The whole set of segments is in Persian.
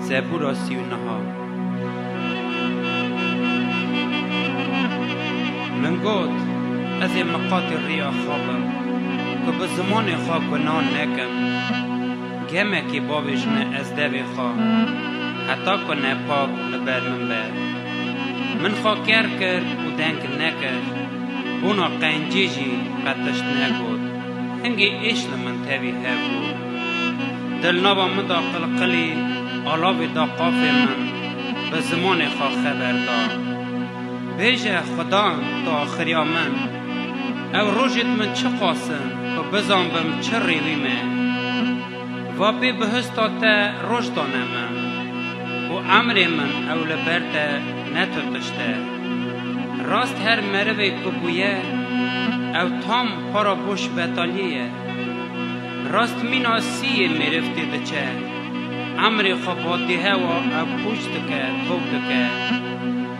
زبور 39. من گوت از مقاط ریا خوابم که به زمان خواب گناه نکم گمه که بابش من از دوی خواه حتی که نپاک لبر من بر من خواه کرد و دنگ نکرد اونا قنجیجی قدشت نگود هنگی ایشل من تاوی هفود دل نابا من دا قلقلی علاوی دا قاف من به زمان خواه خبر دا بیجه خدا تا آخری من او روژت من چه قاسم که بزن بم چه ریوی من و بی بهستا تا روش دانه من و عمر من او لبرده نتوتشته راست هر مروی که بویه او تام پارا بوش بطالیه راست مینا سیه میرفتی دچه عمر خواباتی هوا او پوش دکه توب دکه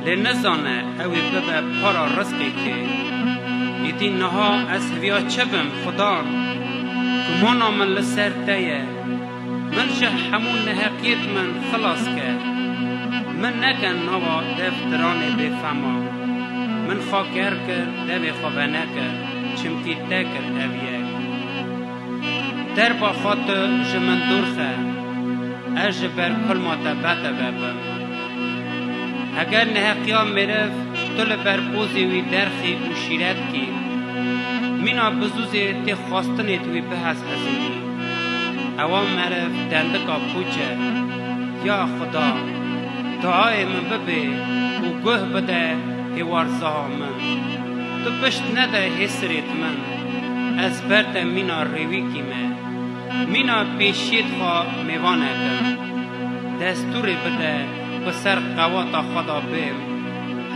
لنزانه اوی ببه پارا رزقی که ایدی نها از هویا چه بم خدا کمانا من لسر تایه من جه همون نهقیت من خلاص که من نکن نوا دفترانه بفهمه من خاکر کرد دوی خوابه نکرد چمکی تکر اویه در با خاطر جمن دورخه اج بر کل متبعت ببم اگر نهقیان میرف تل بر بوزی وی درخی و شیرت کی مینا بزوزی تی خواستنی توی بحث هزینی اوام مرف دندکا پوچه یا خدا دعای من ببی و گوه بده هیوارزا من تو پشت نده حسریت من از برد مینا روی کی من مینا پیشید خواه میوانه کن دستوری بده بسر قواتا خدا بیم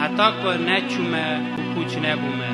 حتی که نچومه و پوچ نبومه